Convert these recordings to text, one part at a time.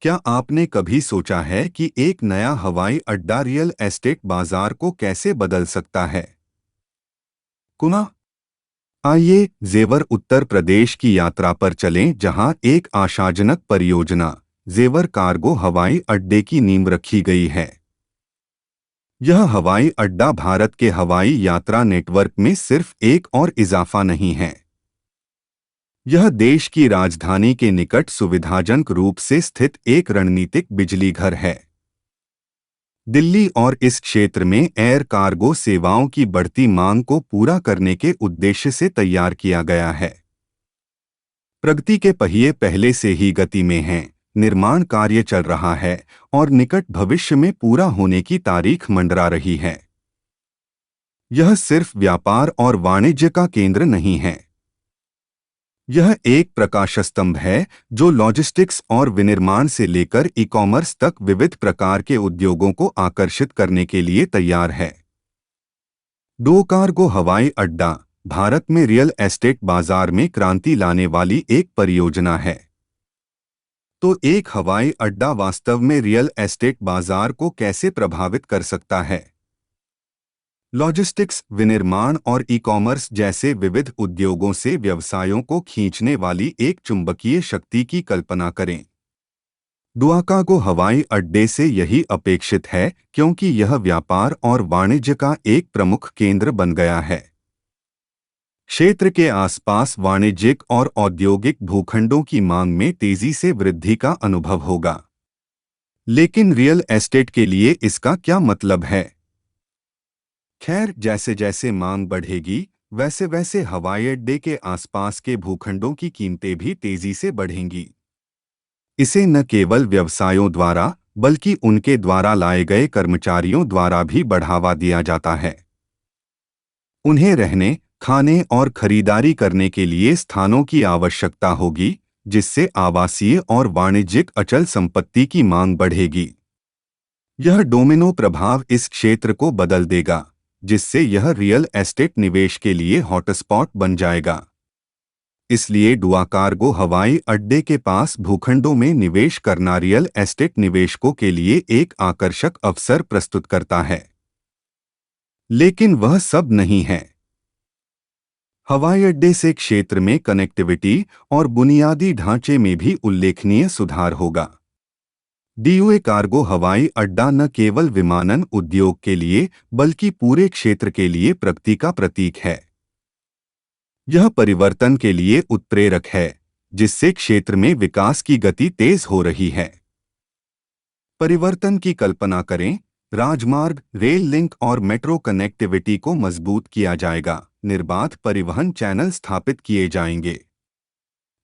क्या आपने कभी सोचा है कि एक नया हवाई अड्डा रियल एस्टेट बाजार को कैसे बदल सकता है? कुना आइए जेवर उत्तर प्रदेश की यात्रा पर चलें, जहां एक आशाजनक परियोजना जेवर कार्गो हवाई अड्डे की नींव रखी गई है। यह हवाई अड्डा भारत के हवाई यात्रा नेटवर्क में सिर्फ एक और इजाफा नहीं है। यह देश की राजधानी के निकट सुविधाजनक रूप से स्थित एक रणनीतिक बिजली घर है। दिल्ली और इस क्षेत्र में एयर कार्गो सेवाओं की बढ़ती मांग को पूरा करने के उद्देश्य से तैयार किया गया है। प्रगति के पहिए पहले से ही गति में हैं, निर्माण कार्य चल रहा है और निकट भविष्य में पूरा होने की तारीख मंडरा रही है। यह सिर्फ व्यापार और वाणिज्य का केंद्र नहीं है। यह एक प्रकाश स्तंभ है जो लॉजिस्टिक्स और विनिर्माण से लेकर ई कॉमर्स तक विविध प्रकार के उद्योगों को आकर्षित करने के लिए तैयार है। डो कार्गो हवाई अड्डा भारत में रियल एस्टेट बाजार में क्रांति लाने वाली एक परियोजना है। तो एक हवाई अड्डा वास्तव में रियल एस्टेट बाजार को कैसे प्रभावित कर सकता है? लॉजिस्टिक्स, विनिर्माण और ई कॉमर्स जैसे विविध उद्योगों से व्यवसायों को खींचने वाली एक चुंबकीय शक्ति की कल्पना करें। डुआकागो हवाई अड्डे से यही अपेक्षित है, क्योंकि यह व्यापार और वाणिज्य का एक प्रमुख केंद्र बन गया है। क्षेत्र के आसपास वाणिज्यिक और औद्योगिक भूखंडों की मांग में तेजी से वृद्धि का अनुभव होगा। लेकिन रियल एस्टेट के लिए इसका क्या मतलब है? खैर, जैसे जैसे मांग बढ़ेगी, वैसे वैसे हवाई अड्डे के आसपास के भूखंडों की कीमतें भी तेजी से बढ़ेंगी। इसे न केवल व्यवसायों द्वारा बल्कि उनके द्वारा लाए गए कर्मचारियों द्वारा भी बढ़ावा दिया जाता है। उन्हें रहने, खाने और खरीदारी करने के लिए स्थानों की आवश्यकता होगी, जिससे आवासीय और वाणिज्यिक अचल संपत्ति की मांग बढ़ेगी। यह डोमिनो प्रभाव इस क्षेत्र को बदल देगा, जिससे यह रियल एस्टेट निवेश के लिए हॉटस्पॉट बन जाएगा। इसलिए डुआकार्गो हवाई अड्डे के पास भूखंडों में निवेश करना रियल एस्टेट निवेशकों के लिए एक आकर्षक अवसर प्रस्तुत करता है। लेकिन वह सब नहीं है। हवाई अड्डे से क्षेत्र में कनेक्टिविटी और बुनियादी ढांचे में भी उल्लेखनीय सुधार होगा। डीयूए कार्गो हवाई अड्डा न केवल विमानन उद्योग के लिए बल्कि पूरे क्षेत्र के लिए प्रगति का प्रतीक है। यह परिवर्तन के लिए उत्प्रेरक है, जिससे क्षेत्र में विकास की गति तेज हो रही है। परिवर्तन की कल्पना करें, राजमार्ग, रेल लिंक और मेट्रो कनेक्टिविटी को मजबूत किया जाएगा, निर्बाध परिवहन चैनल स्थापित किए जाएंगे।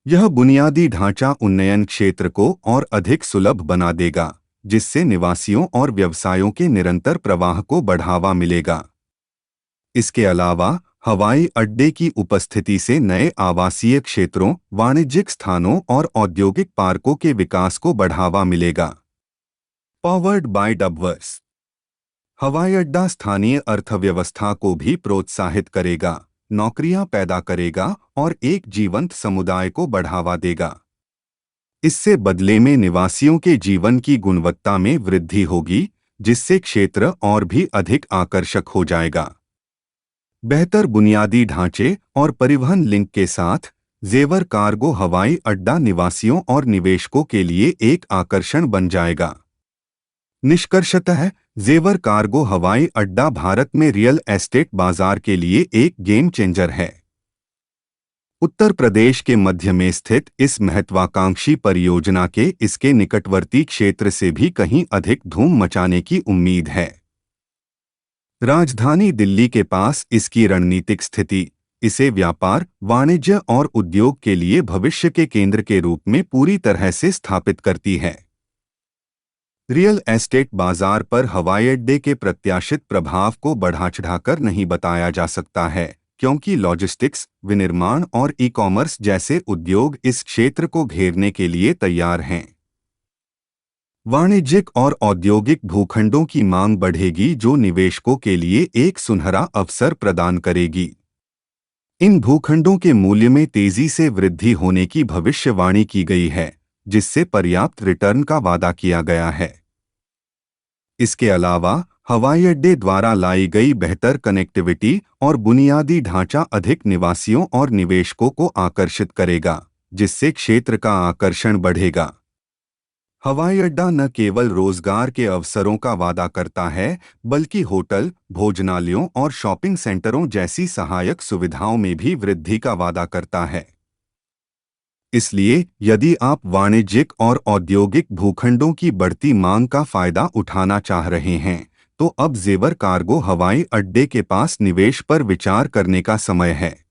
यह बुनियादी ढांचा उन्नयन क्षेत्र को और अधिक सुलभ बना देगा, जिससे निवासियों और व्यवसायों के निरंतर प्रवाह को बढ़ावा मिलेगा। इसके अलावा हवाई अड्डे की उपस्थिति से नए आवासीय क्षेत्रों, वाणिज्यिक स्थानों और औद्योगिक पार्कों के विकास को बढ़ावा मिलेगा। पावर्ड बाय डबवर्स हवाई अड्डा स्थानीय अर्थव्यवस्था को भी प्रोत्साहित करेगा, नौकरियां पैदा करेगा और एक जीवंत समुदाय को बढ़ावा देगा। इससे बदले में निवासियों के जीवन की गुणवत्ता में वृद्धि होगी, जिससे क्षेत्र और भी अधिक आकर्षक हो जाएगा। बेहतर बुनियादी ढांचे और परिवहन लिंक के साथ जेवर कार्गो हवाई अड्डा निवासियों और निवेशकों के लिए एक आकर्षण बन जाएगा। निष्कर्षतः जेवर कार्गो हवाई अड्डा भारत में रियल एस्टेट बाजार के लिए एक गेम चेंजर है। उत्तर प्रदेश के मध्य में स्थित इस महत्वाकांक्षी परियोजना के इसके निकटवर्ती क्षेत्र से भी कहीं अधिक धूम मचाने की उम्मीद है। राजधानी दिल्ली के पास इसकी रणनीतिक स्थिति इसे व्यापार, वाणिज्य और उद्योग के लिए भविष्य के केंद्र के रूप में पूरी तरह से स्थापित करती है। रियल एस्टेट बाजार पर हवाई अड्डे के प्रत्याशित प्रभाव को बढ़ा-चढ़ाकर नहीं बताया जा सकता है, क्योंकि लॉजिस्टिक्स, विनिर्माण और ई कॉमर्स जैसे उद्योग इस क्षेत्र को घेरने के लिए तैयार हैं। वाणिज्यिक और औद्योगिक भूखंडों की मांग बढ़ेगी, जो निवेशकों के लिए एक सुनहरा अवसर प्रदान करेगी। इन भूखंडों के मूल्य में तेजी से वृद्धि होने की भविष्यवाणी की गई है, जिससे पर्याप्त रिटर्न का वादा किया गया है। इसके अलावा हवाई अड्डे द्वारा लाई गई बेहतर कनेक्टिविटी और बुनियादी ढांचा अधिक निवासियों और निवेशकों को आकर्षित करेगा, जिससे क्षेत्र का आकर्षण बढ़ेगा। हवाई अड्डा न केवल रोजगार के अवसरों का वादा करता है, बल्कि होटल, भोजनालयों और शॉपिंग सेंटरों जैसी सहायक सुविधाओं में भी वृद्धि का वादा करता है। इसलिए यदि आप वाणिज्यिक और औद्योगिक भूखंडों की बढ़ती मांग का फायदा उठाना चाह रहे हैं, तो अब जेवर कार्गो हवाई अड्डे के पास निवेश पर विचार करने का समय है।